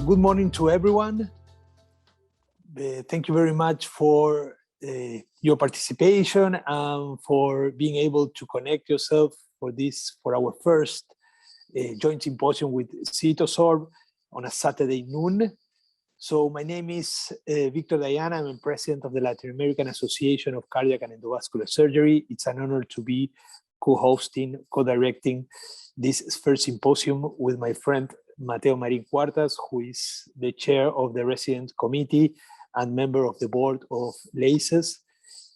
Good morning to everyone. Thank you very much for your participation and for being able to connect yourself for our first joint symposium with CytoSorb on a Saturday noon. So my name is Victor Dayan. I'm president of the Latin American Association of Cardiac and Endovascular Surgery. It's an honor to be co-hosting, co-directing this first symposium with my friend Mateo Marin-Cuartas, who is the chair of the resident committee and member of the board of LACES.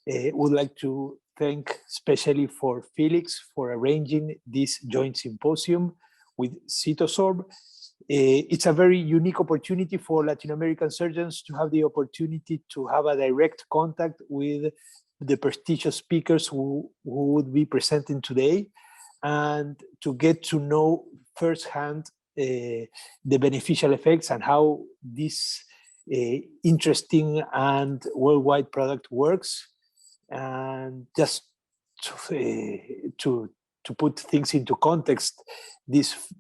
Would like to thank especially for Felix for arranging this joint symposium with CytoSorb. It's a very unique opportunity for Latin American surgeons to have the opportunity to have a direct contact with the prestigious speakers who would be presenting today, and to get to know firsthand the beneficial effects and how this interesting and worldwide product works. And just to put things into context, this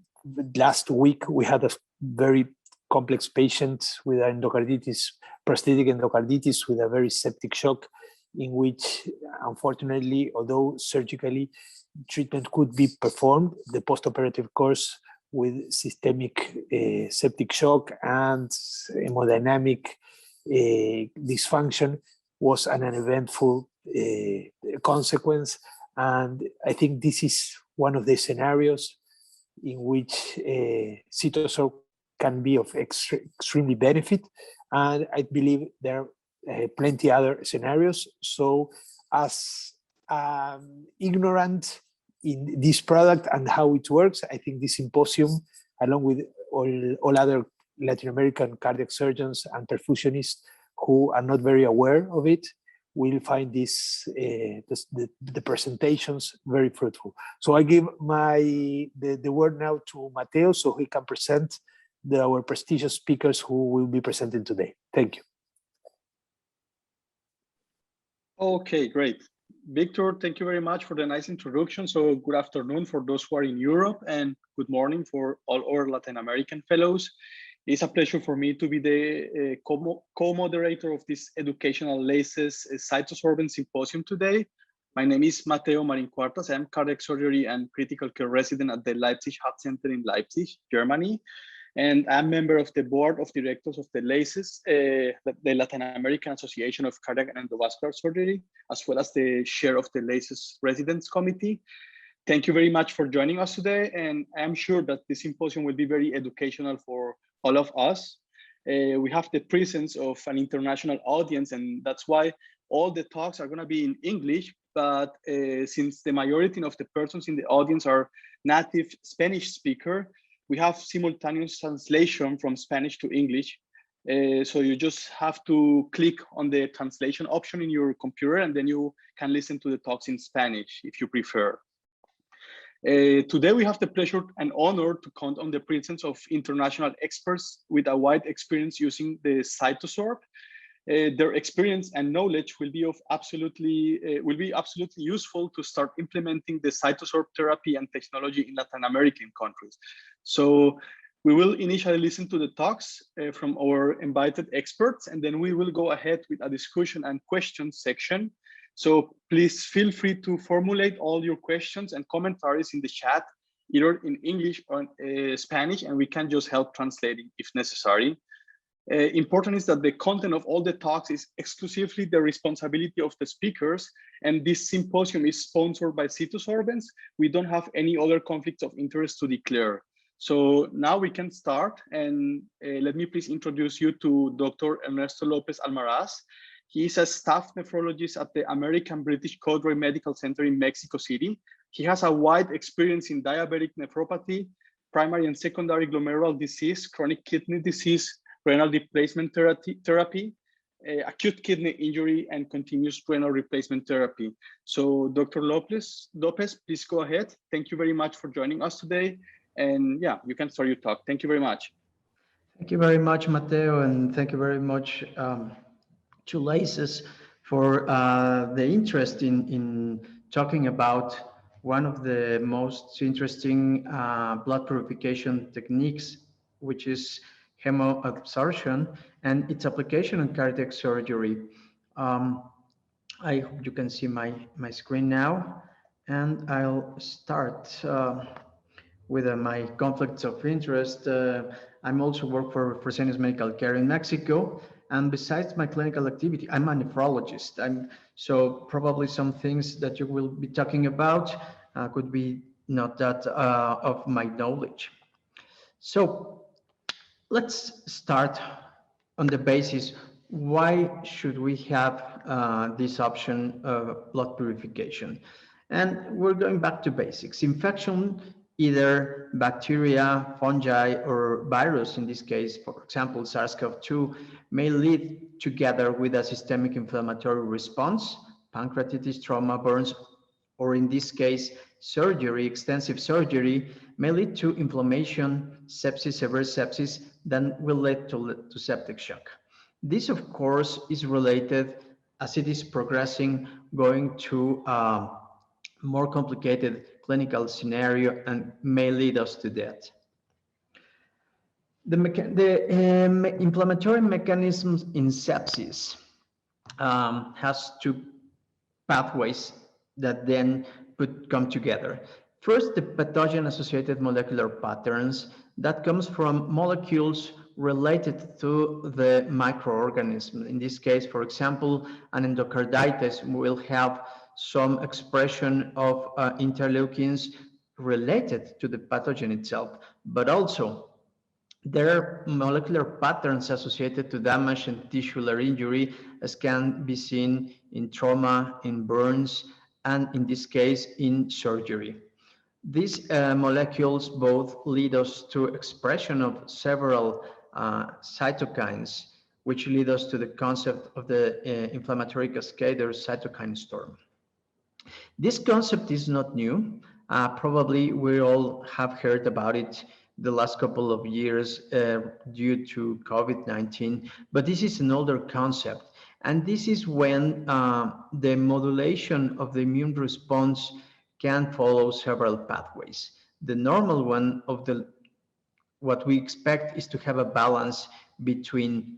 last week we had a very complex patient with endocarditis, prosthetic endocarditis with a very septic shock, in which unfortunately, although surgically treatment could be performed, the postoperative course with systemic septic shock and hemodynamic dysfunction was an uneventful consequence. And I think this is one of the scenarios in which CytoSorb can be of extremely benefit. And I believe there are plenty other scenarios. So as ignorant in this product and how it works, I think this symposium, along with all other Latin American cardiac surgeons and perfusionists who are not very aware of it, will find this the presentations very fruitful. So I give the word now to Mateo so he can present our prestigious speakers who will be presenting today. Thank you. Okay, great. Victor, thank you very much for the nice introduction. So good afternoon for those who are in Europe, and good morning for all our Latin American fellows. It's a pleasure for me to be the co-moderator of this educational LACES CytoSorbents Symposium today. My name is Mateo Marin-Cuartas. I'm cardiac surgery and critical care resident at the Leipzig Heart Center in Leipzig, Germany. And I'm member of the board of directors of the LACES, the Latin American Association of Cardiac and Endovascular Surgery, as well as the chair of the LACES Residents Committee. Thank you very much for joining us today. And I'm sure that this symposium will be very educational for all of us. We have the presence of an international audience, and that's why all the talks are going to be in English. But since the majority of the persons in the audience are native Spanish speaker, we have simultaneous translation from Spanish to English. So you just have to click on the translation option in your computer, and then you can listen to the talks in Spanish if you prefer. Today we have the pleasure and honor to count on the presence of international experts with a wide experience using the CytoSorb. Their experience and knowledge will be absolutely useful to start implementing the CytoSorb therapy and technology in Latin American countries. So we will initially listen to the talks from our invited experts, and then we will go ahead with a discussion and questions section. So please feel free to formulate all your questions and commentaries in the chat, either in English or Spanish, and we can just help translating if necessary. Important is that the content of all the talks is exclusively the responsibility of the speakers, and this symposium is sponsored by CytoSorbents. We don't have any other conflicts of interest to declare. So now we can start, and let me please introduce you to Dr. Ernesto López Almaraz. He is a staff nephrologist at the American British Codeway Medical Center in Mexico City. He has a wide experience in diabetic nephropathy, primary and secondary glomerular disease, chronic kidney disease, renal replacement therapy, acute kidney injury, and continuous renal replacement therapy. So Dr. López, please go ahead. Thank you very much for joining us today. And yeah, you can start your talk. Thank you very much. Thank you very much, Mateo, and thank you very much to LACES for the interest in talking about one of the most interesting blood purification techniques, which is Hemoadsorption and its application in cardiac surgery. I hope you can see my screen now, and I'll start with my conflicts of interest. I'm also work for Fresenius Medical Care in Mexico, and besides my clinical activity, I'm a nephrologist. So probably some things that you will be talking about could be not that of my knowledge. So let's start on the basis, why should we have this option of blood purification? And we're going back to basics. Infection, either bacteria, fungi, or virus, in this case, for example, SARS-CoV-2, may lead together with a systemic inflammatory response, pancreatitis, trauma, burns, or in this case, surgery, extensive surgery, may lead to inflammation, sepsis, severe sepsis, then will lead to septic shock. This, of course, is related as it is progressing, going to more complicated clinical scenario and may lead us to death. The inflammatory mechanisms in sepsis has two pathways that then could come together. First, the pathogen-associated molecular patterns that comes from molecules related to the microorganism. In this case, for example, an endocarditis will have some expression of interleukins related to the pathogen itself, but also there are molecular patterns associated to damage and tisular injury, as can be seen in trauma, in burns, and in this case, in surgery. These molecules both lead us to expression of several cytokines, which lead us to the concept of the inflammatory cascade or cytokine storm. This concept is not new. Probably we all have heard about it the last couple of years due to COVID-19, but this is an older concept. And this is when the modulation of the immune response can follow several pathways. The normal one of what we expect is to have a balance between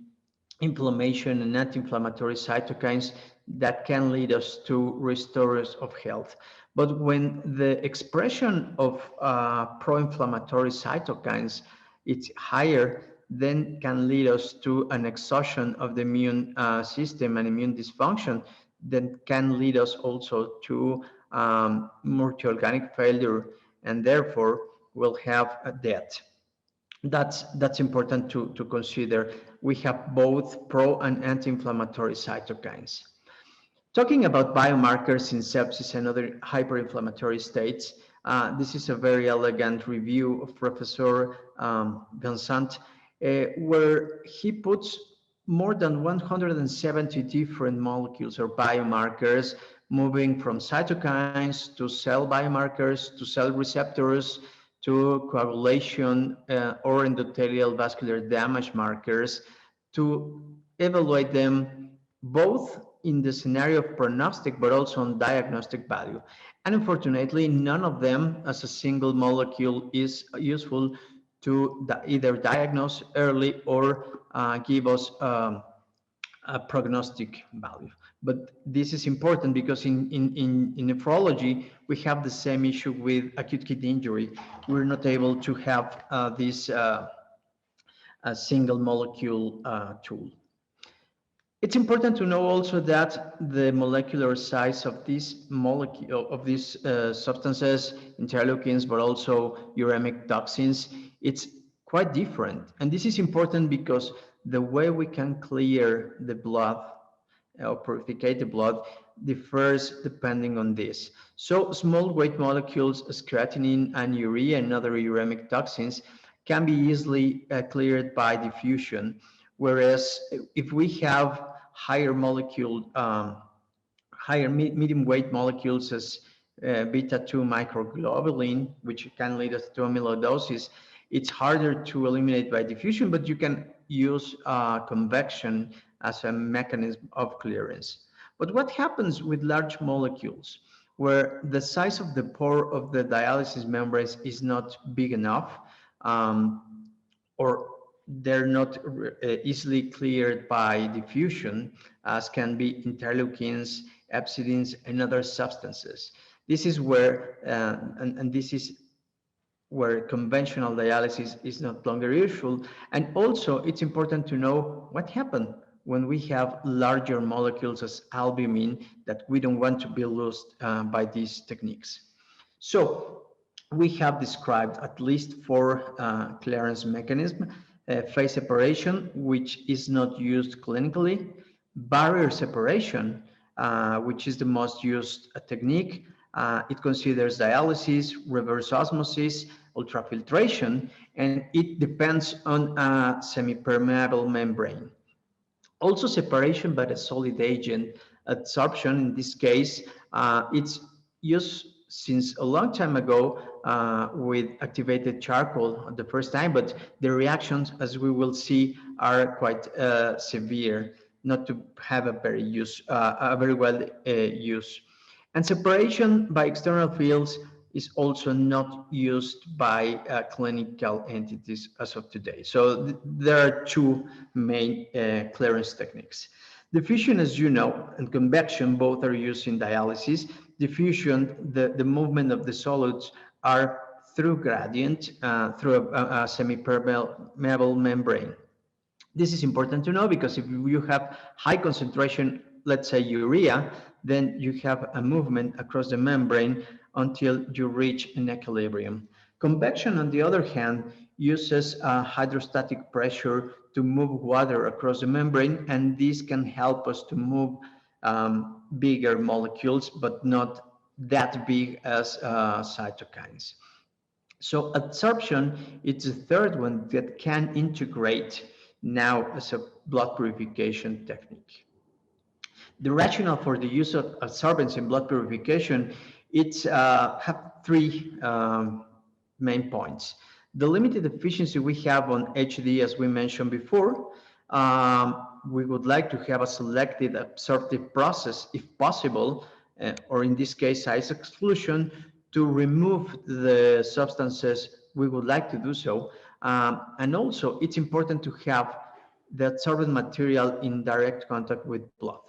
inflammation and anti-inflammatory cytokines that can lead us to restorers of health. But when the expression of pro-inflammatory cytokines is higher, then can lead us to an exhaustion of the immune system and immune dysfunction that can lead us also to multi-organic failure, and therefore will have a death. That's important to consider. We have both pro and anti-inflammatory cytokines. Talking about biomarkers in sepsis and other hyperinflammatory states, this is a very elegant review of Professor Vincent, where he puts more than 170 different molecules or biomarkers, moving from cytokines to cell biomarkers to cell receptors to coagulation or endothelial vascular damage markers, to evaluate them both in the scenario of prognostic, but also on diagnostic value. And unfortunately, none of them as a single molecule is useful to either diagnose early or give us a prognostic value. But this is important because in nephrology, we have the same issue with acute kidney injury. We're not able to have this a single molecule tool. It's important to know also that the molecular size of these molecule of these substances, interleukins, but also uremic toxins, it's quite different. And this is important because the way we can clear the blood or purify the blood differs depending on this. So small weight molecules as creatinine and urea and other uremic toxins can be easily cleared by diffusion, whereas if we have higher molecule, medium weight molecules as beta-2 microglobulin, which can lead us to amyloidosis, it's harder to eliminate by diffusion, but you can use convection as a mechanism of clearance. But what happens with large molecules where the size of the pore of the dialysis membranes is not big enough, or they're not easily cleared by diffusion, as can be interleukins, epsidins, and other substances. This is where, and this is where conventional dialysis is no longer useful. And also, it's important to know what happened when we have larger molecules as albumin that we don't want to be lost by these techniques. So we have described at least 4 clearance mechanisms: phase separation, which is not used clinically; barrier separation, which is the most used technique. It considers dialysis, reverse osmosis, ultrafiltration, and it depends on a semi-permeable membrane. Also separation by a solid agent, adsorption, in this case, it's used since a long time ago with activated charcoal the first time, but the reactions, as we will see, are quite severe, not to have a very well use. And separation by external fields is also not used by clinical entities as of today. So there are 2 main clearance techniques. Diffusion, as you know, and convection both are used in dialysis. Diffusion, the movement of the solids are through gradient, through a semi-permeable membrane. This is important to know because if you have high concentration, let's say urea, then you have a movement across the membrane until you reach an equilibrium. Convection, on the other hand, uses hydrostatic pressure to move water across the membrane, and this can help us to move bigger molecules, but not that big as cytokines. So adsorption, it's the third one that can integrate now as a blood purification technique. The rationale for the use of adsorbents in blood purification, it's have 3 main points. The limited efficiency we have on HD, as we mentioned before, we would like to have a selected absorptive process if possible, or in this case, size exclusion, to remove the substances we would like to do so. And also, it's important to have the adsorbent material in direct contact with blood.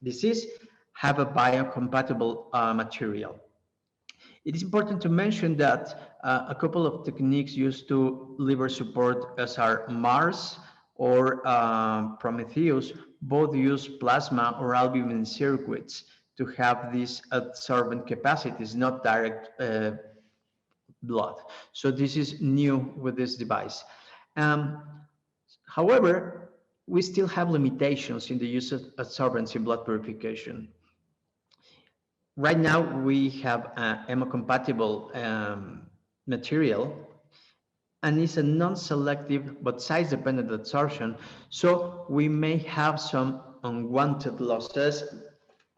This is have a biocompatible material. It is important to mention that a couple of techniques used to liver support, as are Mars or Prometheus, both use plasma or albumin circuits to have these adsorbent capacities, not direct blood. So this is new with this device. However, we still have limitations in the use of adsorbents in blood purification. Right now, we have hemocompatible material, and it's a non-selective but size-dependent adsorption. So we may have some unwanted losses.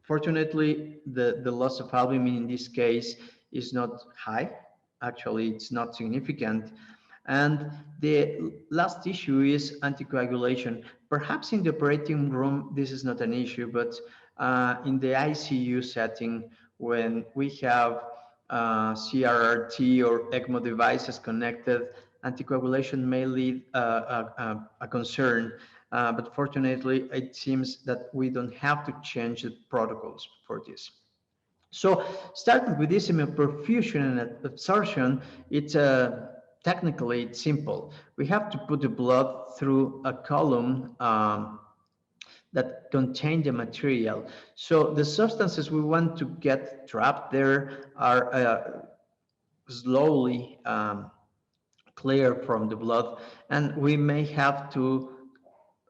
Fortunately, the loss of albumin in this case is not high. Actually, it's not significant. And the last issue is anticoagulation. Perhaps in the operating room, this is not an issue, but in the ICU setting, when we have CRRT or ECMO devices connected, anticoagulation may lead a concern. But fortunately, it seems that we don't have to change the protocols for this. So starting with this perfusion and absorption, it's technically it's simple. We have to put the blood through a column that contain the material. So the substances we want to get trapped there are slowly clear from the blood, and we may have to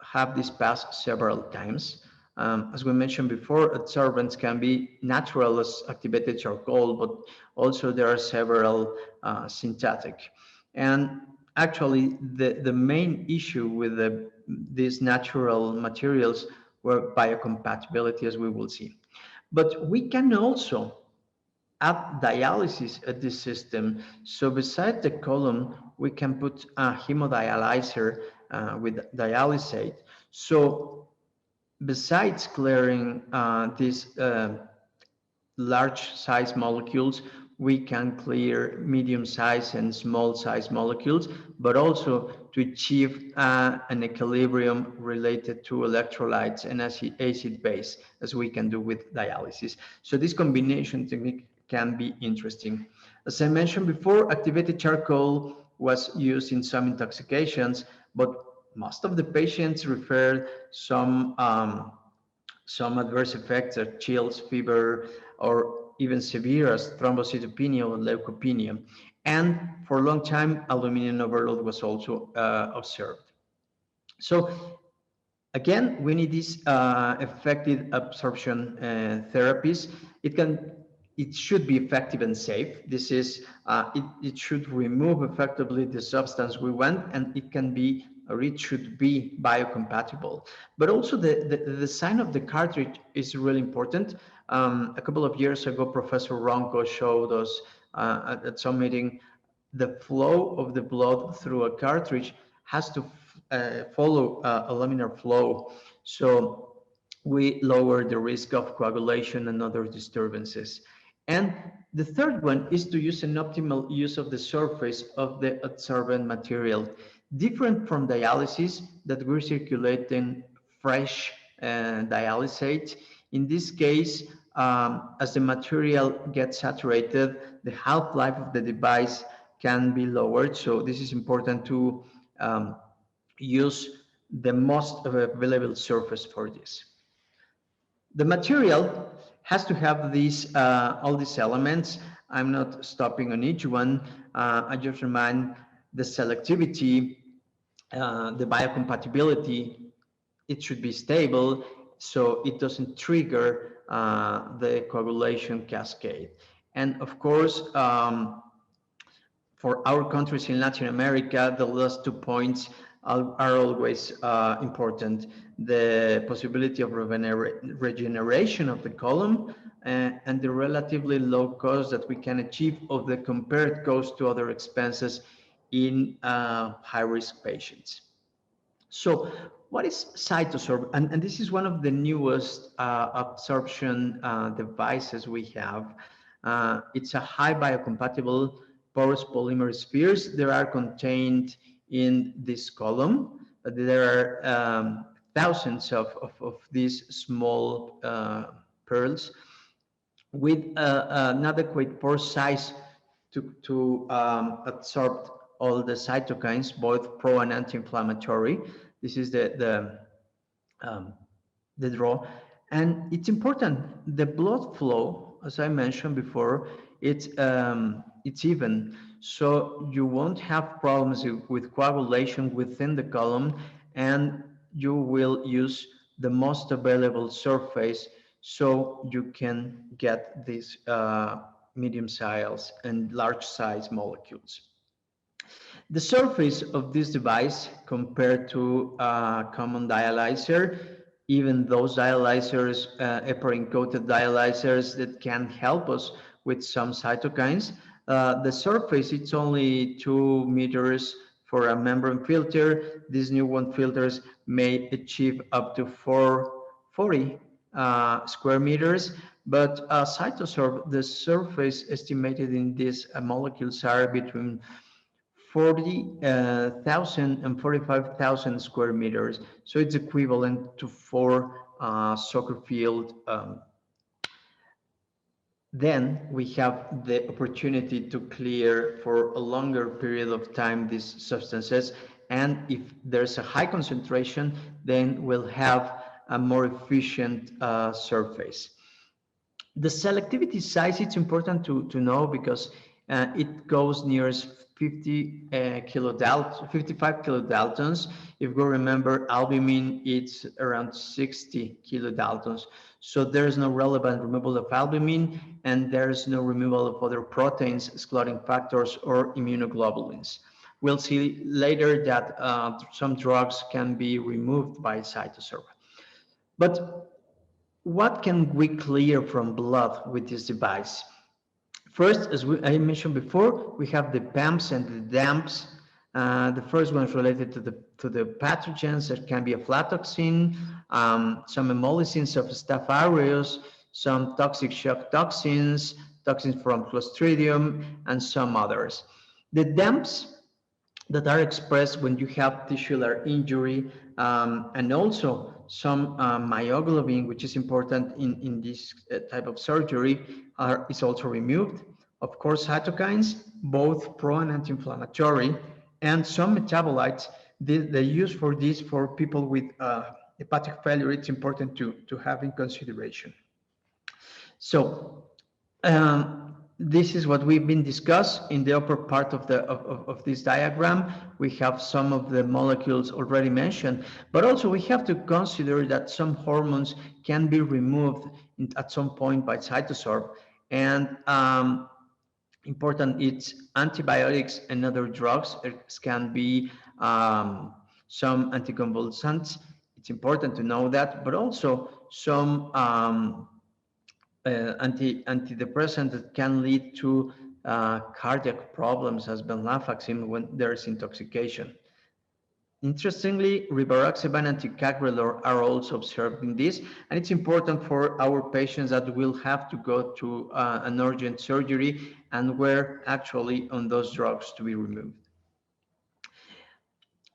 have this pass several times. As we mentioned before, adsorbents can be natural as activated charcoal, but also there are several synthetic. And actually, the main issue with these natural materials were biocompatibility, as we will see. But we can also add dialysis at this system. So beside the column, we can put a hemodialyzer with dialysate. So besides clearing these large size molecules, we can clear medium-sized and small-sized molecules, but also to achieve an equilibrium related to electrolytes and acid base, as we can do with dialysis. So this combination technique can be interesting. As I mentioned before, activated charcoal was used in some intoxications, but most of the patients referred some adverse effects, like chills, fever, or even severe as thrombocytopenia or leukopenia. And for a long time, aluminum overload was also observed. So again, we need these effective absorption therapies. It should be effective and safe. This is, it should remove effectively the substance we want, and it can be, or it should be biocompatible. But also the design of the cartridge is really important. A couple of years ago, Professor Ronco showed us at some meeting, the flow of the blood through a cartridge has to follow a laminar flow. So we lower the risk of coagulation and other disturbances. And the third one is to use an optimal use of the surface of the adsorbent material. Different from dialysis, that we're circulating fresh dialysate. In this case, as the material gets saturated, the half-life of the device can be lowered. So this is important to use the most available surface for this. The material has to have these all these elements. I'm not stopping on each one. I just remind the selectivity, the biocompatibility. It should be stable, so it doesn't trigger the coagulation cascade. And of course, for our countries in Latin America, the last 2 points are always important. The possibility of regeneration of the column and the relatively low cost that we can achieve of the compared cost to other expenses in high-risk patients. So what is CytoSorb? And this is one of the newest absorption devices we have. It's a high biocompatible porous polymer spheres. They are contained in this column. There are thousands of these small pearls with an adequate pore size to absorb all the cytokines, both pro and anti-inflammatory. This is the draw. And it's important, the blood flow, as I mentioned before, it's even. So you won't have problems with coagulation within the column, and you will use the most available surface so you can get these medium size and large size molecules. The surface of this device compared to a common dialyzer, even those dialyzers, heparin-coated dialyzers that can help us with some cytokines, the surface, it's only 2 meters for a membrane filter. These new one filters may achieve up to 440 square meters, but CytoSorb, the surface estimated in these molecules are between 40,000 and 45,000 square meters. So it's equivalent to 4 soccer field. Then we have the opportunity to clear for a longer period of time these substances. And if there's a high concentration, then we'll have a more efficient surface. The selectivity size, it's important to know because it goes near 55 kilodaltons. If we remember, albumin, it's around 60 kilodaltons. So there's no relevant removal of albumin, and there's no removal of other proteins, clotting factors, or immunoglobulins. We'll see later that some drugs can be removed by CytoSorb. But what can we clear from blood with this device? First, as I mentioned before, we have the PAMPs and the DAMPs. The first one is related to the pathogens. That can be aflatoxin, some hemolysis of Staph aureus, some toxic shock toxins, toxins from Clostridium, and some others. The DAMPs that are expressed when you have tissular injury, and also some myoglobin, which is important in this type of surgery, is also removed. Of course, cytokines, both pro and anti-inflammatory, and some metabolites, the use for this for people with hepatic failure, it's important to have in consideration. So this is what we've been discussed in the upper part of this diagram. We have some of the molecules already mentioned, but also we have to consider that some hormones can be removed at some point by CytoSorb, and important, it's antibiotics and other drugs. It can be some anticonvulsants. It's important to know that, but also some antidepressant that can lead to cardiac problems, as venlafaxine, when there's intoxication. Interestingly, rivaroxaban and ticagrelor are also observed in this, and it's important for our patients that will have to go to an urgent surgery and were actually on those drugs to be removed.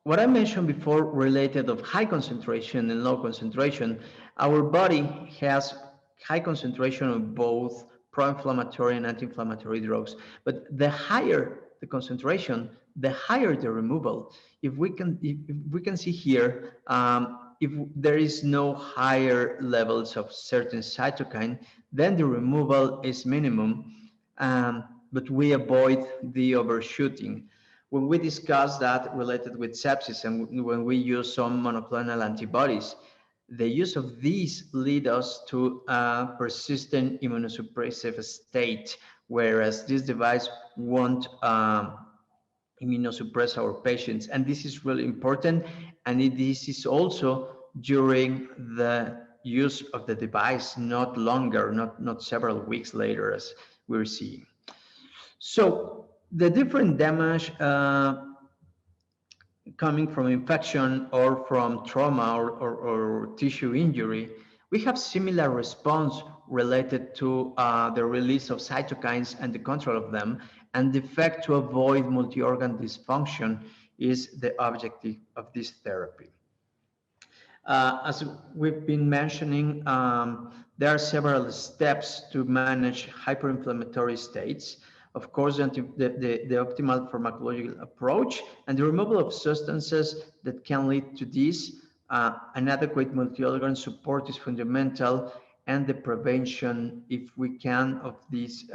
What I mentioned before related of high concentration and low concentration, our body has high concentration of both pro-inflammatory and anti-inflammatory drugs, but the higher the concentration, the higher the removal. If we can see here, if there is no higher levels of certain cytokine, then the removal is minimum, but we avoid the overshooting. When we discuss that related with sepsis and when we use some monoclonal antibodies, the use of these lead us to a persistent immunosuppressive state, whereas this device won't immunosuppress our patients. And this is really important. And this is also during the use of the device, not longer, not several weeks later, as we're seeing. So the different damage coming from infection or from trauma or tissue injury, we have similar response related to the release of cytokines and the control of them, and the effect to avoid multi-organ dysfunction is the objective of this therapy. As we've been mentioning, there are several steps to manage hyperinflammatory states. Of course, the optimal pharmacological approach and the removal of substances that can lead to this. An adequate multi-organ support is fundamental, and the prevention, if we can, of this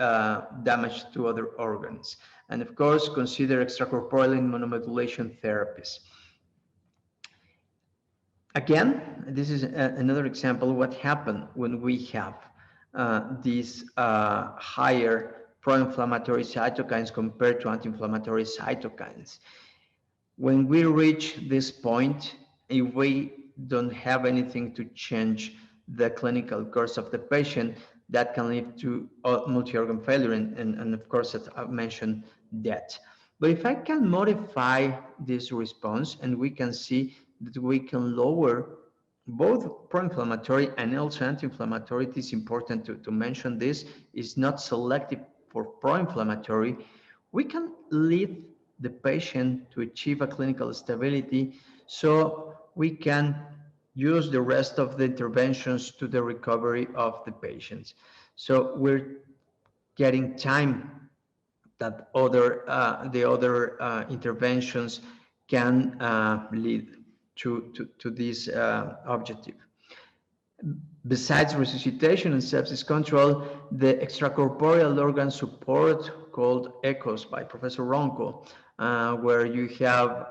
damage to other organs. And of course, consider extracorporeal immunomodulation therapies. Again, this is another example of what happened when we have these higher pro-inflammatory cytokines compared to anti-inflammatory cytokines. When we reach this point, if we don't have anything to change the clinical course of the patient, that can lead to multi-organ failure and of course, as I've mentioned, death. But if I can modify this response and we can see that we can lower both pro-inflammatory and also anti-inflammatory, it is important to mention this, is not selective for pro-inflammatory, we can lead the patient to achieve a clinical stability, so we can use the rest of the interventions to the recovery of the patients. So we're getting time that the other interventions can lead to this objective. Besides resuscitation and sepsis control, the extracorporeal organ support called ECHOS by Professor Ronco, where you have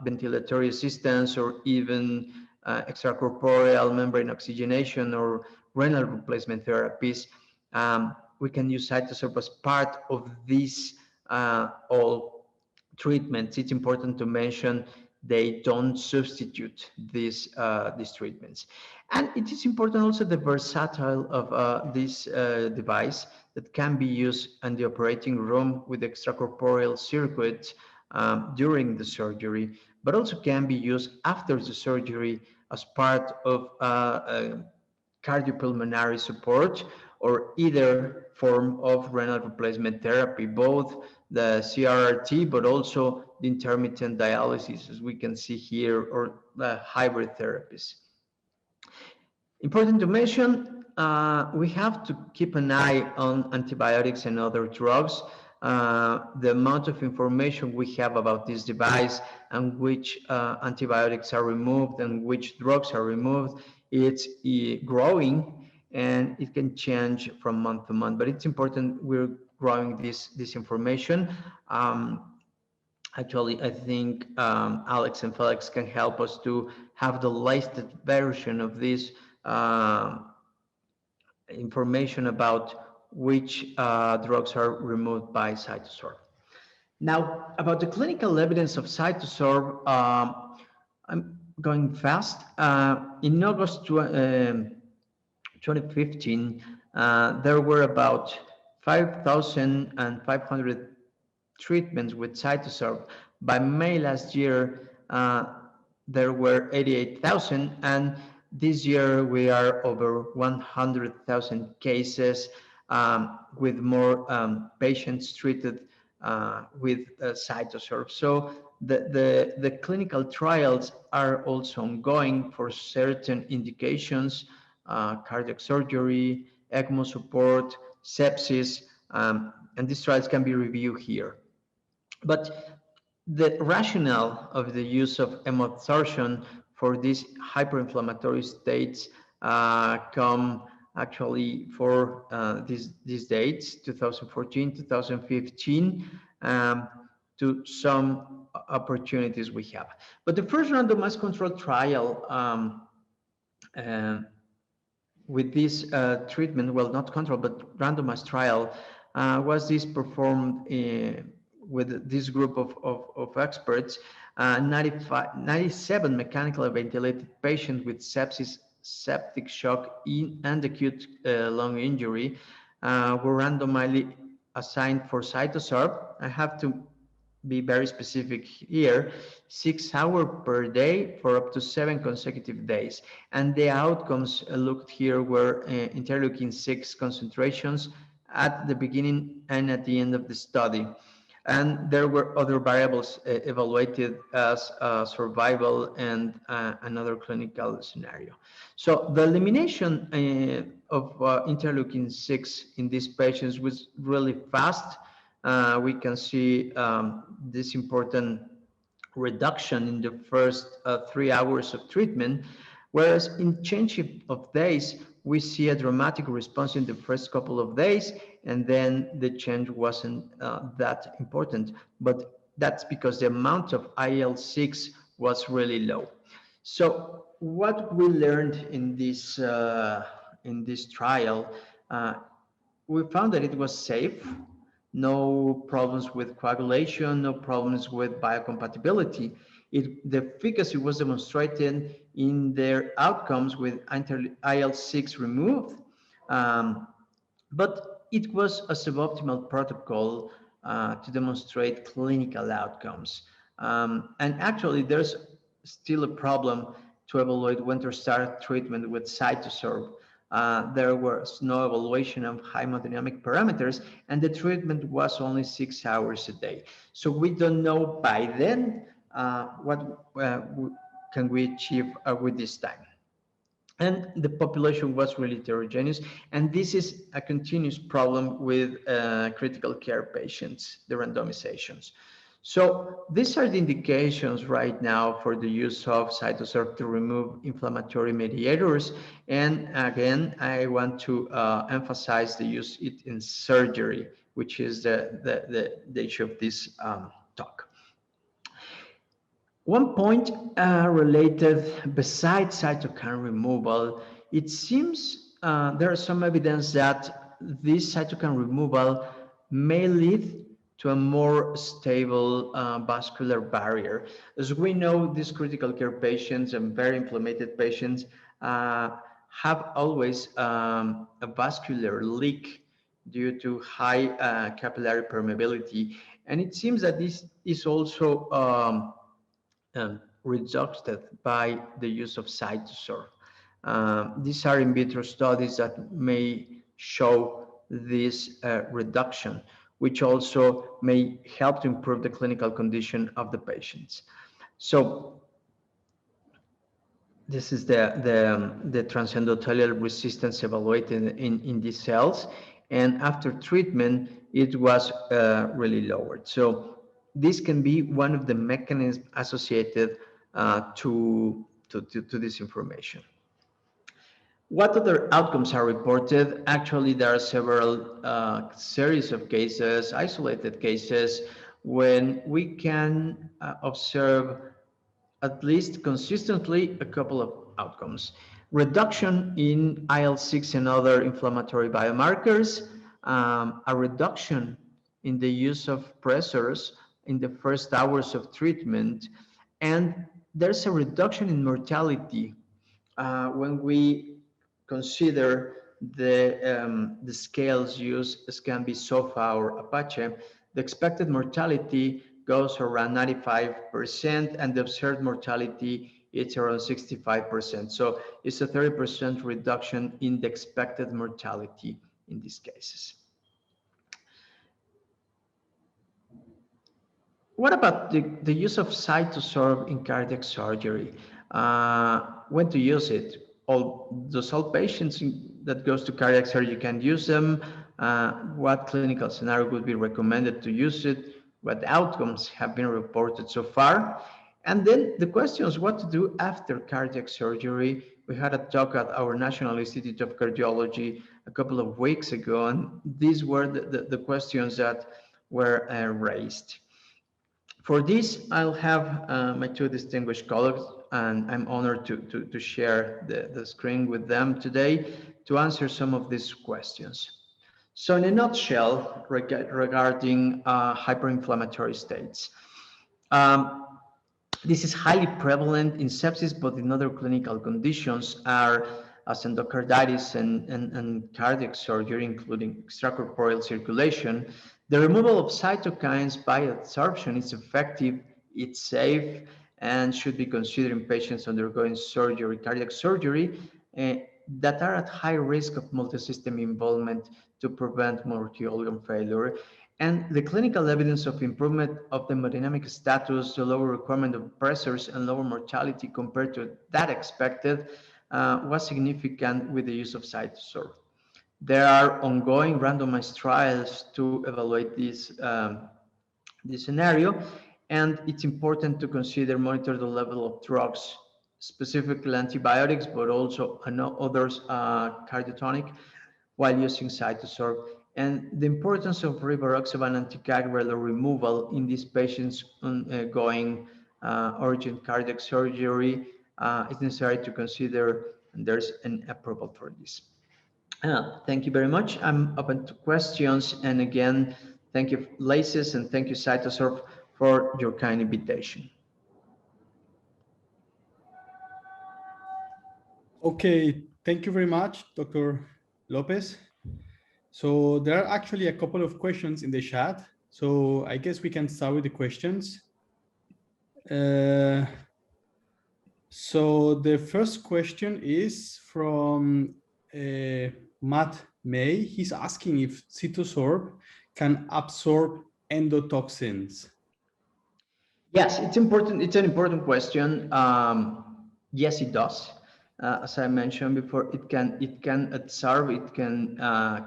ventilatory assistance or even extracorporeal membrane oxygenation or renal replacement therapies. We can use CytoSorb as part of these all treatments. It's important to mention they don't substitute these treatments. And it is important also the versatile of this device that can be used in the operating room with extracorporeal circuits during the surgery, but also can be used after the surgery as part of cardio-pulmonary support, or either form of renal replacement therapy, both the CRRT, but also the intermittent dialysis, as we can see here, or the hybrid therapies. Important to mention, we have to keep an eye on antibiotics and other drugs. The amount of information we have about this device and which antibiotics are removed and which drugs are removed, it's growing, and it can change from month to month, but it's important we're growing this information. Actually, I think Alex and Felix can help us to have the latest version of this information about which drugs are removed by CytoSorb. Now, about the clinical evidence of CytoSorb, I'm going fast. In August 2015, there were about 5,500 treatments with CytoSorb. By May last year, there were 88,000, and this year we are over 100,000 cases, with more patients treated with CytoSorb. So the clinical trials are also ongoing for certain indications, cardiac surgery, ECMO support, sepsis, and these trials can be reviewed here. But the rationale of the use of hemoadsorption for these hyperinflammatory states come actually for these dates, 2014, 2015, to some opportunities we have. But the first randomized controlled trial with this treatment, well, not control, but randomized trial, was this performed with this group of experts, 97 mechanically ventilated patients with sepsis, septic shock, and acute lung injury were randomly assigned for CytoSorb. I have to be very specific here, 6 hours per day for up to 7 consecutive days. And the outcomes looked here were interleukin-6 concentrations at the beginning and at the end of the study. And there were other variables evaluated as survival and another clinical scenario. So the elimination of interleukin-6 in these patients was really fast. We can see this important reduction in the first 3 hours of treatment, whereas in change of days, we see a dramatic response in the first couple of days, and then the change wasn't that important. But that's because the amount of IL-6 was really low. So what we learned in this trial, we found that it was safe, no problems with coagulation, no problems with biocompatibility. The efficacy was demonstrated in their outcomes with IL-6 removed, but it was a suboptimal protocol to demonstrate clinical outcomes. And actually, there's still a problem to evaluate when to start treatment with CytoSorb. There was no evaluation of hemodynamic parameters, and the treatment was only 6 hours a day. So we don't know by then what can we achieve with this time. And the population was really heterogeneous, and this is a continuous problem with critical care patients, the randomizations. So these are the indications right now for the use of CytoSorb to remove inflammatory mediators. And again, I want to emphasize the use it in surgery, which is the issue of this talk. One point related, besides cytokine removal, it seems there is some evidence that this cytokine removal may lead to a more stable vascular barrier. As we know, these critical care patients and very inflamed patients have always a vascular leak due to high capillary permeability. And it seems that this is also reduced by the use of CytoSorb. These are in vitro studies that may show this reduction, which also may help to improve the clinical condition of the patients. So this is the transendothelial resistance evaluated in these cells, and after treatment it was really lowered. So this can be one of the mechanisms associated to this information. What other outcomes are reported? Actually, there are several series of cases, isolated cases, when we can observe at least consistently a couple of outcomes. Reduction in IL-6 and other inflammatory biomarkers, a reduction in the use of pressors in the first hours of treatment, and there's a reduction in mortality when we consider the scales used, SCAN-B, SOFA, or Apache. The expected mortality goes around 95%, and the observed mortality is around 65%. So it's a 30% reduction in the expected mortality in these cases. What about the use of CytoSorb in cardiac surgery? When to use it? All patients that goes to cardiac surgery can use them. What clinical scenario would be recommended to use it? What outcomes have been reported so far? And then the question is what to do after cardiac surgery. We had a talk at our National Institute of Cardiology a couple of weeks ago, and these were the questions that were raised. For this, I'll have my two distinguished colleagues, and I'm honored to share the screen with them today to answer some of these questions. So in a nutshell, regarding hyperinflammatory states, this is highly prevalent in sepsis, but in other clinical conditions are as endocarditis and cardiac surgery, including extracorporeal circulation. The removal of cytokines by adsorption is effective, it's safe, and should be considered in patients undergoing surgery, cardiac surgery, that are at high risk of multisystem involvement to prevent multi-organ failure. And the clinical evidence of improvement of the hemodynamic status, the lower requirement of pressors, and lower mortality compared to that expected was significant with the use of CytoSorb. There are ongoing randomized trials to evaluate this scenario, and it's important to monitor the level of drugs, specifically antibiotics, but also others cardiotonic, while using CytoSorb. And the importance of rivaroxaban anticoagulant removal in these patients undergoing urgent cardiac surgery is necessary to consider, and there's an approval for this. Thank you very much. I'm open to questions. And again, thank you, LACES, and thank you, CytoSorb, for your kind invitation. Okay, thank you very much, Dr. López. So there are actually a couple of questions in the chat. So I guess we can start with the questions. So the first question is from Matt May. He's asking if CytoSorb can absorb endotoxins. Yes, it's important. It's an important question. Yes, it does. As I mentioned before, it can absorb, it can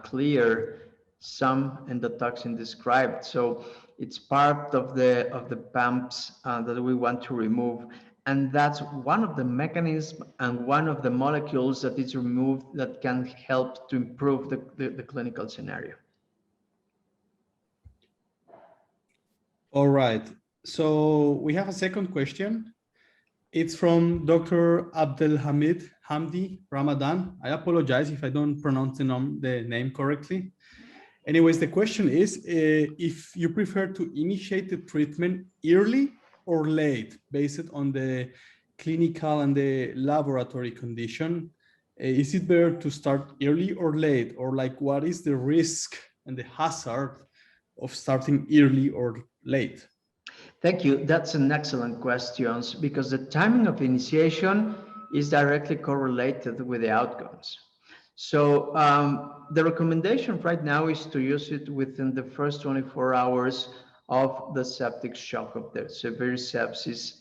clear some endotoxin described. So it's part of the pumps that we want to remove, and that's one of the mechanisms and one of the molecules that is removed that can help to improve the clinical scenario. All right. So we have a second question. It's from Dr. Abdelhamid Hamdi Ramadan. I apologize if I don't pronounce the name correctly. Anyways, the question is if you prefer to initiate the treatment early or late based on the clinical and the laboratory condition. Is it better to start early or late, or like what is the risk and the hazard of starting early or late? Thank you. That's an excellent question, because the timing of initiation is directly correlated with the outcomes. So the recommendation right now is to use it within the first 24 hours of the septic shock, of the severe sepsis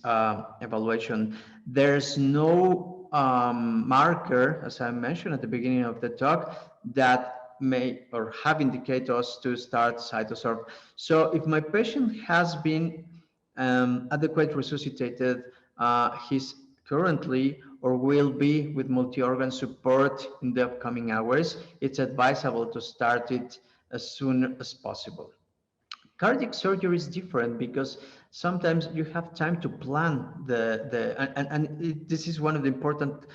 evaluation. There's no marker, as I mentioned at the beginning of the talk, that may or have indicated us to start CytoSorb. So if my patient has been adequately resuscitated, he's currently or will be with multi-organ support in the upcoming hours, it's advisable to start it as soon as possible. Cardiac surgery is different because sometimes you have time to plan this is one of the important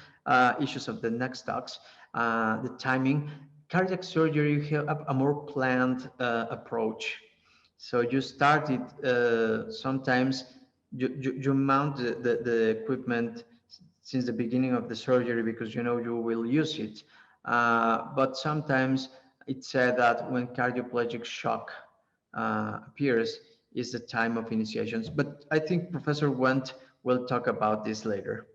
issues of the next talks, the timing. Cardiac surgery, you have a more planned approach. So you start it, sometimes you mount the equipment since the beginning of the surgery because you know you will use it. But sometimes it's said that when cardioplegic shock appears is the time of initiations. But I think Professor Wendt will talk about this later.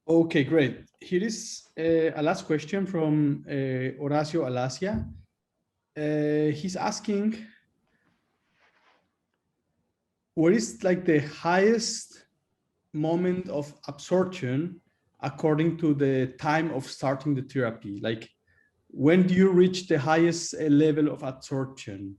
Okay, great. Here is a last question from Horacio Alasia. He's asking, what is like the highest moment of absorption according to the time of starting the therapy? Like, when do you reach the highest level of absorption?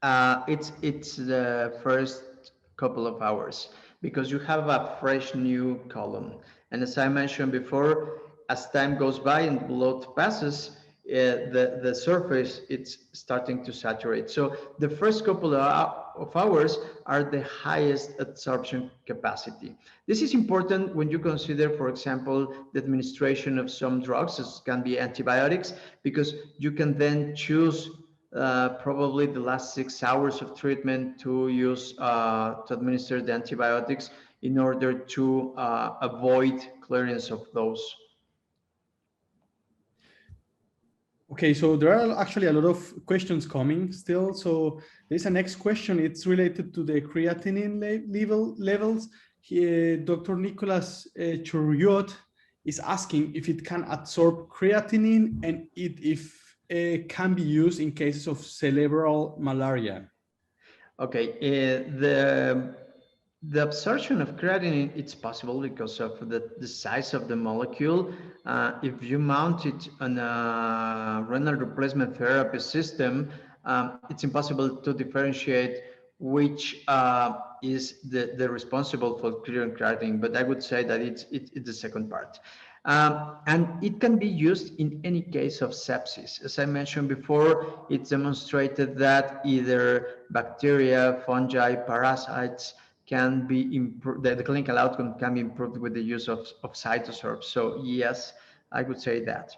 It's the first couple of hours because you have a fresh new column. And as I mentioned before, as time goes by and blood passes, the surface, it's starting to saturate. So the first couple of hours are the highest absorption capacity. This is important when you consider, for example, the administration of some drugs, as can be antibiotics, because you can then choose probably the last 6 hours of treatment to use to administer the antibiotics in order to avoid clearance of those. Okay, so there are actually a lot of questions coming still. So there's a next question. It's related to the creatinine levels. Here, Dr. Nicolas Churiot is asking if it can absorb creatinine and if it can be used in cases of cerebral malaria. Okay, the absorption of creatinine, it's possible because of the size of the molecule. If you mount it on a renal replacement therapy system, it's impossible to differentiate which is the responsible for clearing creatinine, but I would say that it's the second part. And it can be used in any case of sepsis. As I mentioned before, it's demonstrated that either bacteria, fungi, parasites can be improved, the clinical outcome can be improved with the use of CytoSorb. So yes, I would say that.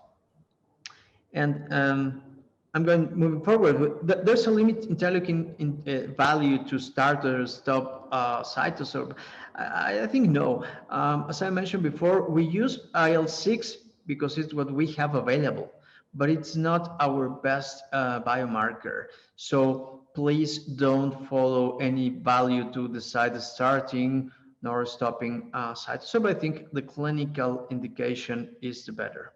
And I'm going moving forward. There's a limit interleukin value to start or stop CytoSorb. I think no. As I mentioned before, we use IL-6 because it's what we have available, but it's not our best biomarker. So please don't follow any value to decide starting nor stopping CytoSorb. I think the clinical indication is the better.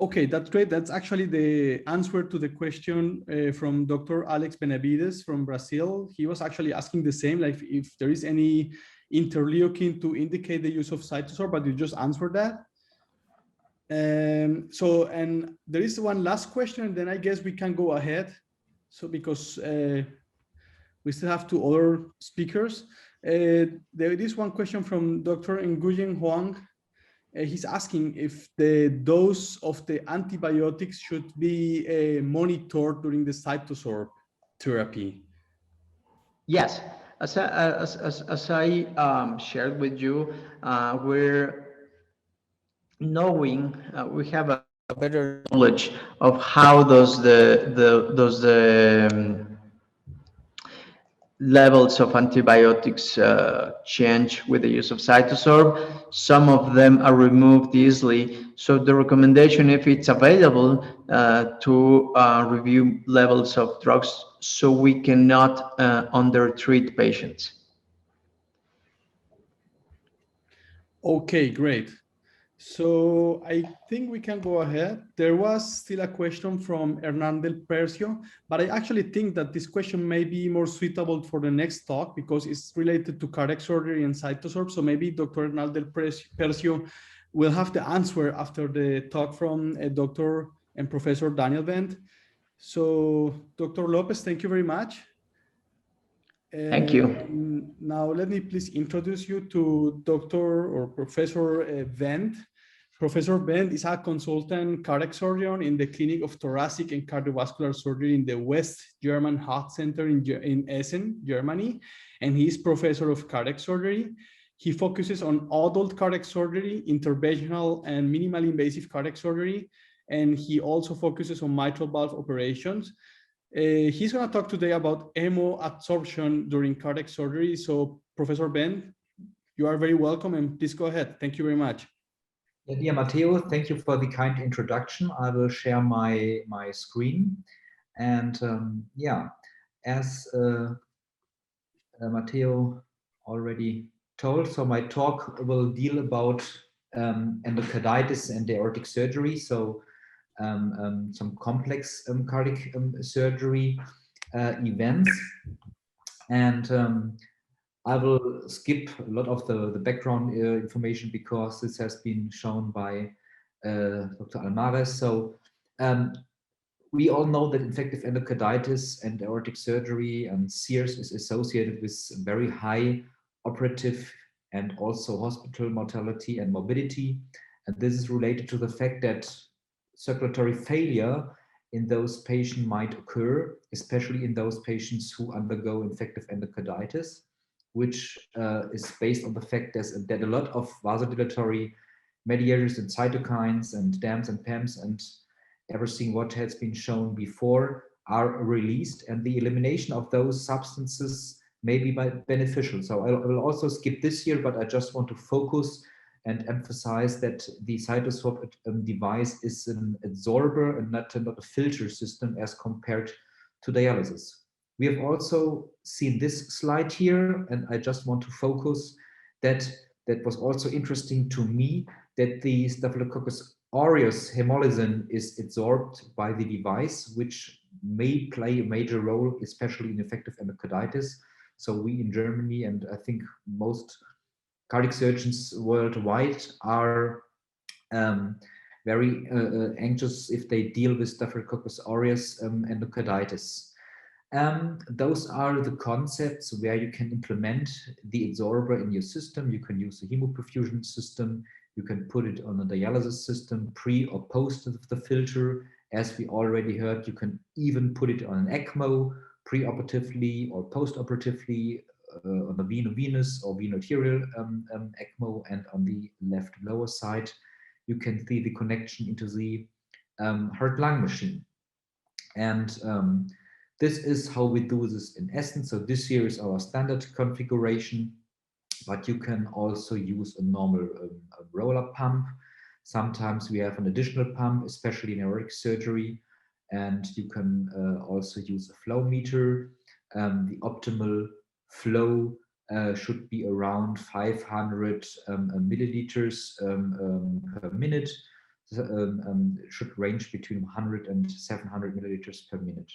Okay, that's great. That's actually the answer to the question from Dr. Alex Benavides from Brazil. He was actually asking the same, like if there is any interleukin to indicate the use of CytoSorb, but you just answered that. And there is one last question, and then I guess we can go ahead. So because we still have 2 other speakers. There is one question from Dr. Nguyen Huang. He's asking if the dose of the antibiotics should be monitored during the CytoSorb therapy. Yes, as I shared with you, we're knowing we have a better knowledge of how those levels of antibiotics change with the use of CytoSorb. Some of them are removed easily. So the recommendation, if it's available, to review levels of drugs so we cannot undertreat patients. Okay, great. So I think we can go ahead. There was still a question from Hernán del Percio, but I actually think that this question may be more suitable for the next talk because it's related to cardiac surgery and CytoSorb. So maybe Dr. Hernán del Percio will have the answer after the talk from Dr. and Professor Daniel Wendt. So Dr. López, thank you very much. Thank you. Now, let me please introduce you to Dr. or Professor Wendt. Professor Wendt is a consultant cardiac surgeon in the Clinic of Thoracic and Cardiovascular Surgery in the West German Heart Center in Essen, Germany, and he is professor of cardiac surgery. He focuses on adult cardiac surgery, interventional and minimally invasive cardiac surgery, and he also focuses on mitral valve operations. He's going to talk today about hemoadsorption during cardiac surgery. So, Professor Wendt, you are very welcome, and please go ahead. Thank you very much. Yeah, dear Mateo, thank you for the kind introduction. I will share my screen. And yeah, as Mateo already told, so my talk will deal about endocarditis and aortic surgery. So some complex cardiac surgery events. And I will skip a lot of the background information because this has been shown by Dr. Almaraz. So we all know that infective endocarditis and aortic surgery and SEERS is associated with very high operative and also hospital mortality and morbidity. And this is related to the fact that circulatory failure in those patients might occur, especially in those patients who undergo infective endocarditis, which is based on the fact that a lot of vasodilatory mediators and cytokines and DAMs and PAMs and everything what has been shown before are released, and the elimination of those substances may be beneficial. So I will also skip this here, but I just want to focus and emphasize that the CytoSorb device is an adsorber and not a filter system as compared to dialysis. We have also seen this slide here, and I just want to focus that was also interesting to me, that the Staphylococcus aureus hemolysin is adsorbed by the device, which may play a major role, especially in infective endocarditis. So we in Germany, and I think most cardiac surgeons worldwide, are very anxious if they deal with Staphylococcus aureus endocarditis. Those are the concepts where you can implement the adsorber in your system. You can use a hemoperfusion system. You can put it on a dialysis system, pre or post the filter. As we already heard, you can even put it on an ECMO, pre-operatively or post-operatively, on the veno-venous or veno-arterial ECMO, and on the left lower side, you can see the connection into the heart-lung machine. And this is how we do this in Essen. So this here is our standard configuration, but you can also use a normal roller pump. Sometimes we have an additional pump, especially in aortic surgery, and you can also use a flow meter. The optimal flow should be around 500 milliliters per minute. Should range between 100 and 700 milliliters per minute.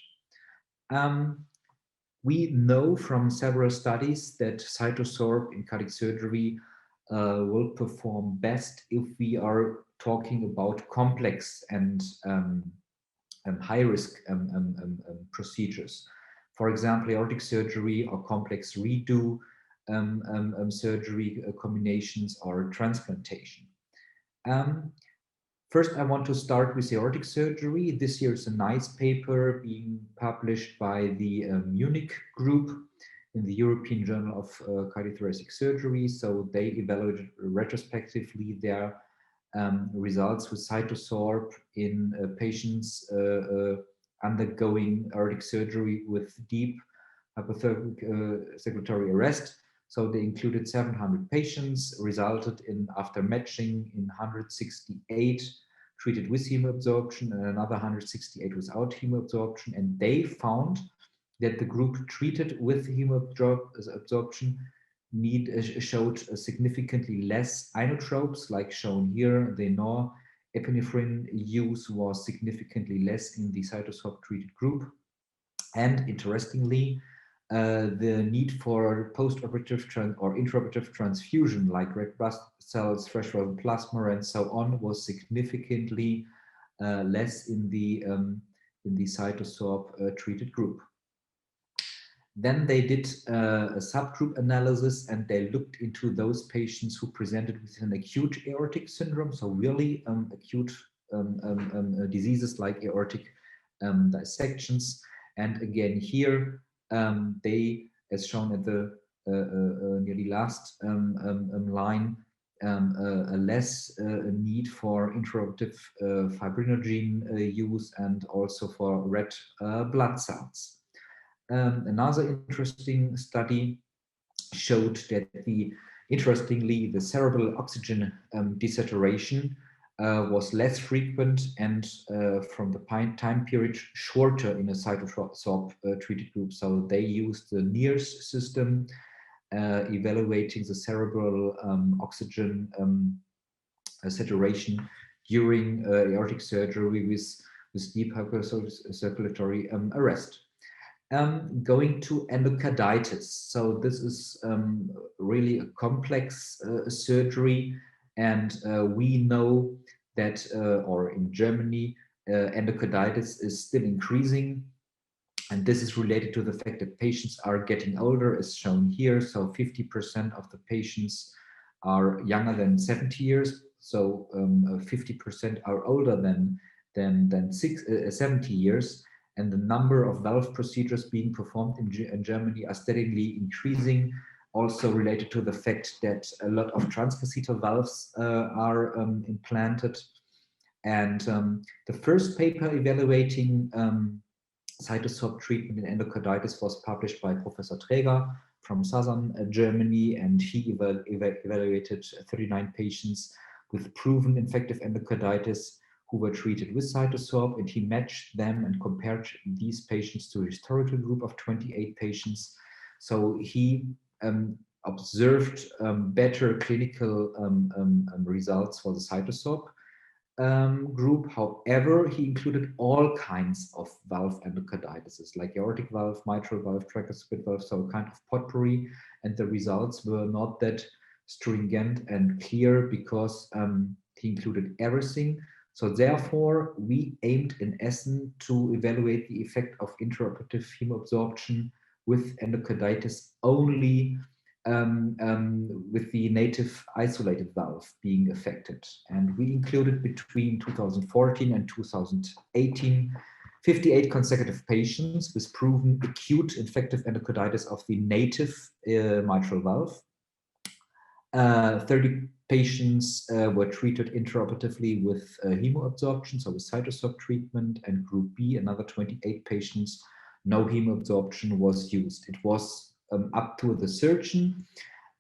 We know from several studies that CytoSorb in cardiac surgery will perform best if we are talking about complex and high-risk procedures. For example, aortic surgery or complex redo surgery combinations or transplantation. First, I want to start with aortic surgery. This year is a nice paper being published by the Munich group in the European Journal of Cardiothoracic Surgery. So they evaluated retrospectively their results with CytoSorb in patients undergoing aortic surgery with deep hypothermic circulatory arrest. So they included 700 patients, resulted in, after matching, in 168 treated with hemoadsorption and another 168 without hemoadsorption. And they found that the group treated with hemoadsorption showed significantly less inotropes, like shown here. The norepinephrine use was significantly less in the CytoSorb treated group. And interestingly, the need for post-operative or intraoperative transfusion, like red blood cells, fresh frozen plasma, and so on, was significantly less in the CytoSorb treated group. Then they did a subgroup analysis, and they looked into those patients who presented with an acute aortic syndrome, so really acute diseases like aortic dissections. And again here, they, as shown at the nearly last line, a less need for intraoperative fibrinogen use, and also for red blood cells. Another interesting study showed that interestingly, the cerebral oxygen desaturation was less frequent and from the time period shorter in a CytoSorb treated group. So they used the NIRS system, evaluating the cerebral oxygen saturation during aortic surgery with deep hypercirculatory arrest. Going to endocarditis. So this is really a complex surgery, and we know that, or in Germany, endocarditis is still increasing, and this is related to the fact that patients are getting older, as shown here. So 50% of the patients are younger than 70 years, so 50% are older than 70 years. And the number of valve procedures being performed in Germany are steadily increasing, also related to the fact that a lot of transcatheter valves are implanted. And the first paper evaluating CytoSorb treatment in endocarditis was published by Professor Träger from southern Germany, and he evaluated 39 patients with proven infective endocarditis who were treated with CytoSorb, and he matched them and compared these patients to a historical group of 28 patients. So he observed better clinical results for the CytoSorb group. However, he included all kinds of valve endocarditis, like aortic valve, mitral valve, tricuspid valve, so a kind of potpourri, and the results were not that stringent and clear because he included everything. So therefore, we aimed in Essen to evaluate the effect of intraoperative hemoadsorption with endocarditis only with the native isolated valve being affected. And we included between 2014 and 2018, 58 consecutive patients with proven acute infective endocarditis of the native mitral valve. 30 patients were treated intraoperatively with hemoadsorption, so with CytoSorb treatment, and group B, another 28 patients, no hemoadsorption was used. It was up to the surgeon.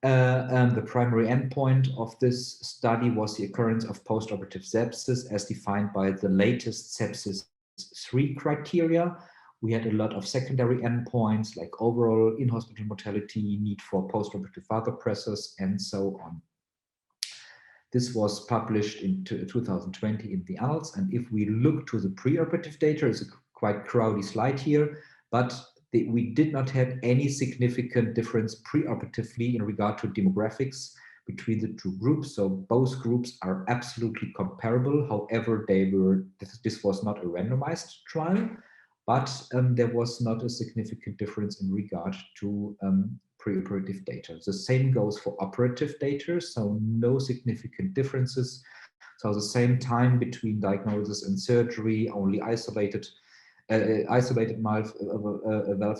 The primary endpoint of this study was the occurrence of postoperative sepsis as defined by the latest sepsis 3 criteria. We had a lot of secondary endpoints like overall in-hospital mortality, need for postoperative vasopressors, and so on. This was published in 2020 in the Annals. And if we look to the preoperative data, it's a quite crowded slide here, but we did not have any significant difference preoperatively in regard to demographics between the two groups. So both groups are absolutely comparable. However, this was not a randomized trial, but there was not a significant difference in regard to preoperative data. The same goes for operative data, so no significant differences. So the same time between diagnosis and surgery, only isolated valve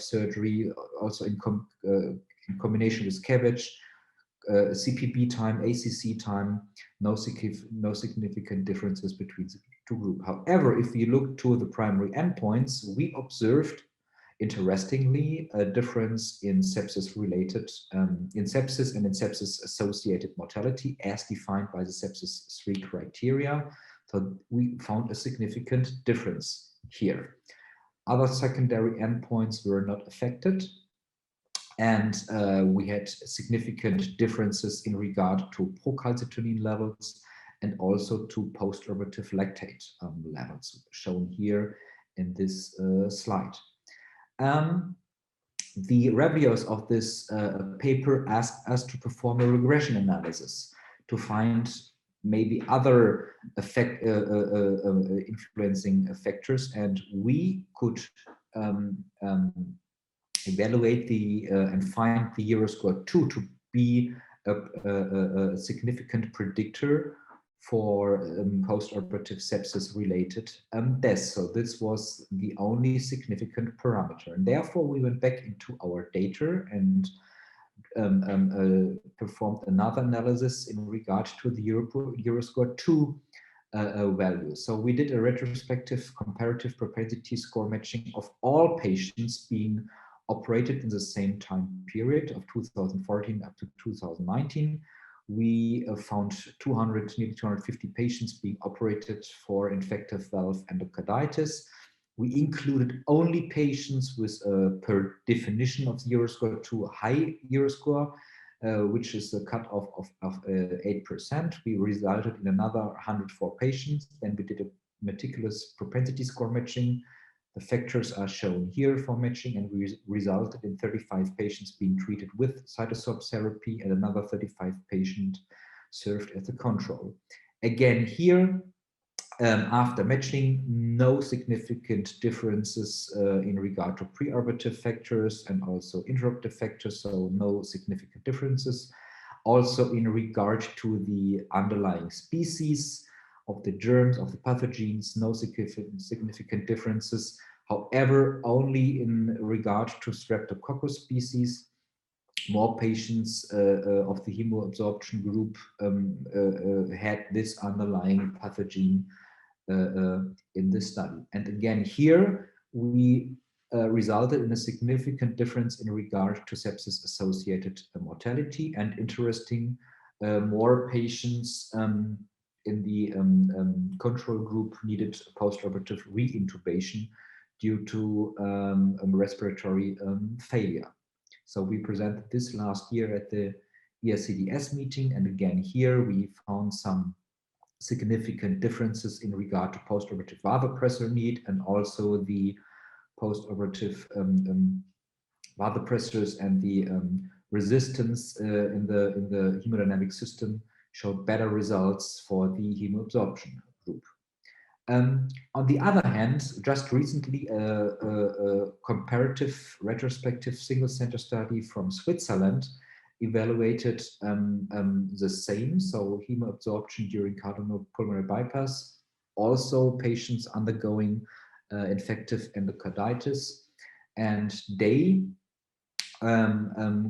surgery, also in combination with CABG, CPB time, ACC time, no significant differences between the two groups. However, if we look to the primary endpoints, we observed, interestingly, a difference in sepsis-related, in sepsis and in sepsis-associated mortality as defined by the sepsis 3 criteria. So we found a significant difference here. Other secondary endpoints were not affected. And we had significant differences in regard to procalcitonin levels and also to post-operative lactate levels, shown here in this slide. The reviewers of this paper asked us to perform a regression analysis to find maybe other influencing factors, and we could evaluate and find the Euroscore 2 to be a significant predictor for post-operative sepsis-related deaths. So this was the only significant parameter, and therefore we went back into our data and performed another analysis in regard to the Euroscore 2 value. So we did a retrospective comparative propensity score matching of all patients being operated in the same time period of 2014 up to 2019. We found nearly 250 patients being operated for infective valve endocarditis. We included only patients with, per definition of the Euroscore 2, high Euroscore, which is a cutoff of 8%. We resulted in another 104 patients. Then we did a meticulous propensity score matching. The factors are shown here for matching, and we resulted in 35 patients being treated with CytoSorb therapy and another 35 patients served as a control. Again, here, after matching, no significant differences in regard to preoperative factors and also intraoperative factors, so no significant differences. Also in regard to the underlying species of the germs, of the pathogens, no significant differences. However, only in regard to Streptococcus species, more patients of the hemoadsorption group had this underlying pathogen in this study. And again, here we resulted in a significant difference in regard to sepsis-associated mortality, and interesting, more patients in the control group needed post-operative re-intubation due to respiratory failure. So we presented this last year at the ESCDS meeting, and again here we found some significant differences in regard to post-operative vasopressor need, and also the post-operative vasopressors and the resistance in the hemodynamic system showed better results for the hemoadsorption group. On the other hand, just recently, a comparative retrospective single-center study from Switzerland evaluated the same, so hemoadsorption during cardio-pulmonary bypass, also patients undergoing infective endocarditis, and they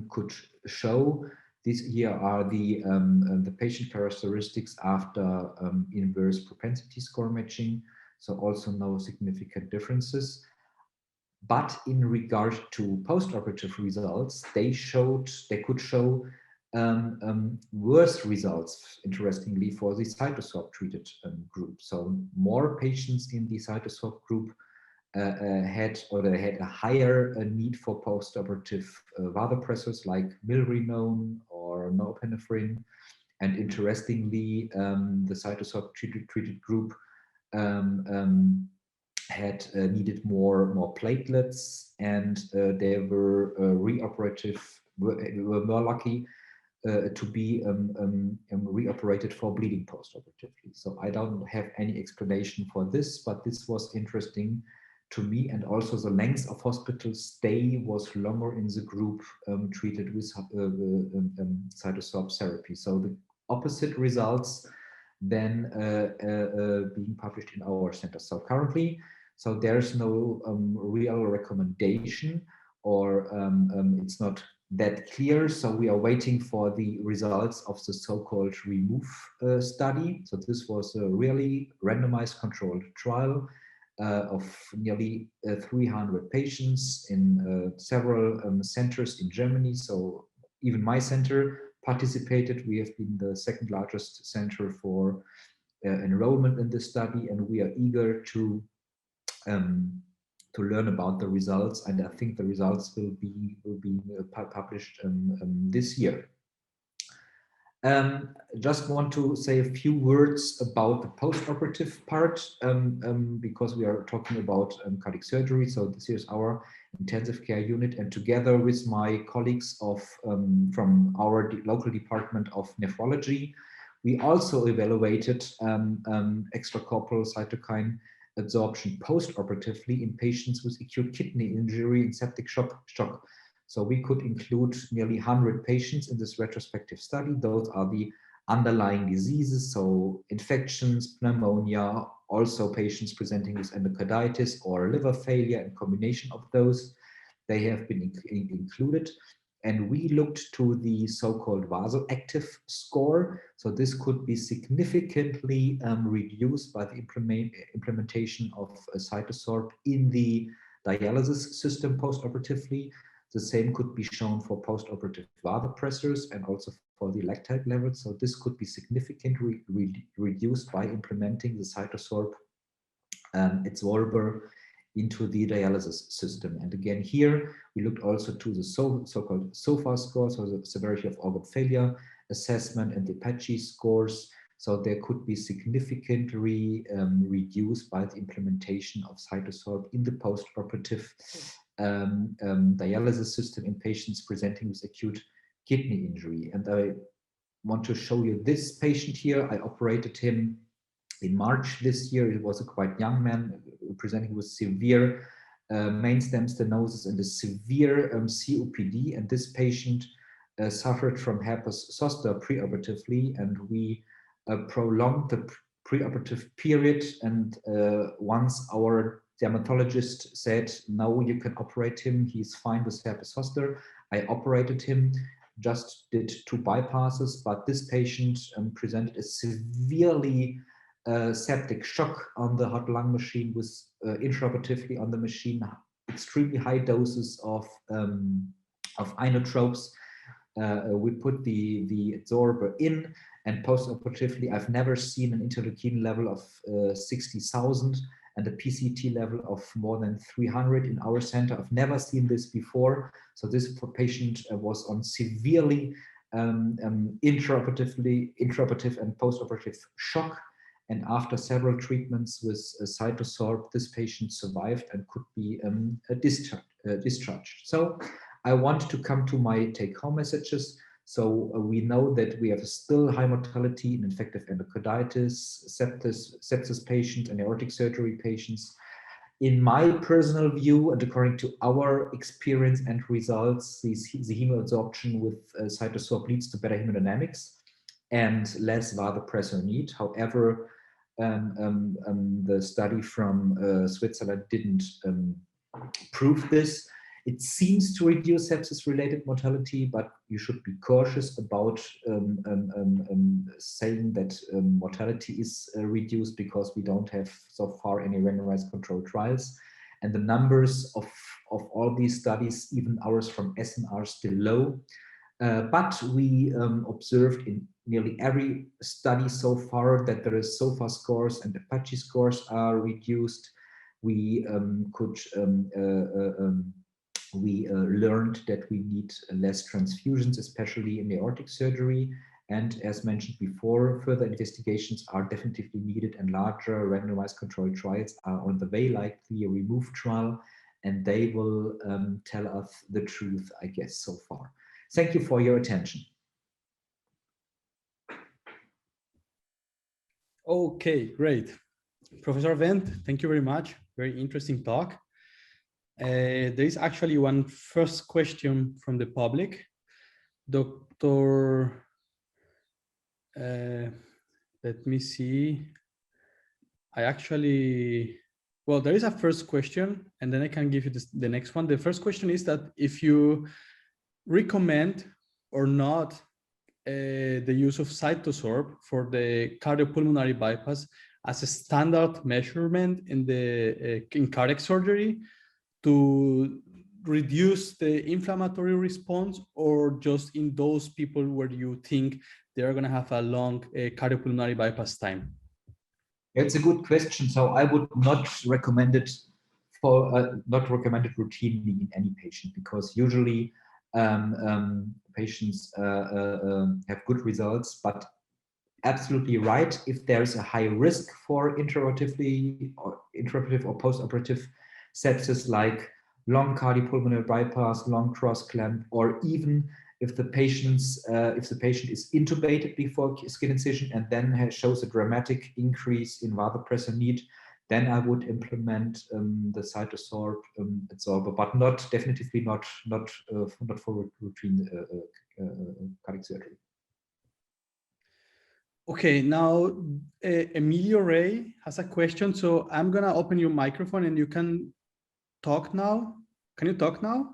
could show these. Here are the patient characteristics after inverse propensity score matching, so also no significant differences. But in regard to post-operative results, they could show worse results, interestingly, for the CytoSorb treated group. So more patients in the CytoSorb group had a higher need for post-operative vasopressors like milrinone or norepinephrine. And interestingly, the CytoSorb treated group had needed more platelets, and they were were more lucky to be reoperated for bleeding post-operatively. So I don't have any explanation for this, but this was interesting to me. And also the length of hospital stay was longer in the group treated with CytoSorb therapy. So the opposite results than being published in our center. So currently, so there's no real recommendation, or it's not that clear. So we are waiting for the results of the so-called REMOVE study. So this was a really randomized controlled trial of nearly 300 patients in several centers in Germany. So even my center participated. We have been the second largest center for enrollment in this study, and we are eager to learn about the results, and I think the results will be published this year. Just want to say a few words about the post-operative part, because we are talking about cardiac surgery. So this is our intensive care unit, and together with my colleagues from our local department of nephrology, we also evaluated extracorporeal cytokine absorption post-operatively in patients with acute kidney injury and septic shock. So we could include nearly 100 patients in this retrospective study. Those are the underlying diseases, so infections, pneumonia, also patients presenting with endocarditis or liver failure, and combination of those, they have been included. And we looked to the so-called vasoactive score. So this could be significantly reduced by the implementation of CytoSorb in the dialysis system post-operatively. The same could be shown for post-operative vasopressors and also for the lactate levels. So this could be significantly reduced by implementing the CytoSorb adsorber into the dialysis system. And again, here we looked also to the so-called SOFA score, so the severity of organ failure assessment, and the Apache scores. So there could be significantly reduced by the implementation of CytoSorb in the post-operative dialysis system in patients presenting with acute kidney injury. And I want to show you this patient here. I operated him in March this year. He was a quite young man presenting with severe main stem stenosis and a severe COPD. And this patient suffered from herpes zoster preoperatively, and we prolonged the preoperative period. And once our dermatologist said, no, you can operate him, he's fine with herpes zoster, I operated him, just did 2 bypasses, but this patient presented a severely septic shock on the hot lung machine with intraoperatively on the machine, extremely high doses of inotropes. We put the adsorber in, and post-operatively, I've never seen an interleukin level of 60,000 and a PCT level of more than 300 in our center. I've never seen this before. So this patient was on severely intraoperative and post-operative shock. And after several treatments with CytoSorb, this patient survived and could be discharged. So I want to come to my take-home messages. So we know that we have still high mortality in infective endocarditis, sepsis patients, and aortic surgery patients. In my personal view, and according to our experience and results, the hemoadsorption with CytoSorb leads to better hemodynamics and less vasopressor need. However, the study from Switzerland didn't prove this. It seems to reduce sepsis-related mortality, but you should be cautious about saying that mortality is reduced, because we don't have so far any randomized controlled trials. And the numbers of all these studies, even ours from Essen, are still low. But we observed in nearly every study so far that there is SOFA scores and Apache scores are reduced. We learned that we need less transfusions, especially in the aortic surgery. And as mentioned before, further investigations are definitely needed, and larger randomized controlled trials are on the way, like the REMOVE trial, and they will tell us the truth, I guess, so far. Thank you for your attention. Okay, great. Professor Wendt, thank you very much. Very interesting talk. There is actually one first question from the public. Dr. Let me see. Well, there is a first question, and then I can give you the next one. The first question is that if you recommend or not the use of CytoSorb for the cardio-pulmonary bypass as a standard measurement in cardiac surgery to reduce the inflammatory response, or just in those people where you think they're going to have a long cardiopulmonary bypass time? It's a good question. So I would not recommend it for not recommended routinely in any patient, because usually patients have good results, but absolutely right, if there is a high risk for intraoperative or post-operative sepsis, like long cardio-pulmonary bypass, long cross-clamp, or even if the patient is intubated before skin incision and then shows a dramatic increase in vasopressor need, then I would implement the CytoSorb adsorber, but definitively not for routine cardiac surgery. Okay, now Emilio Ray has a question, so I'm gonna open your microphone and you can talk now. Can you talk now?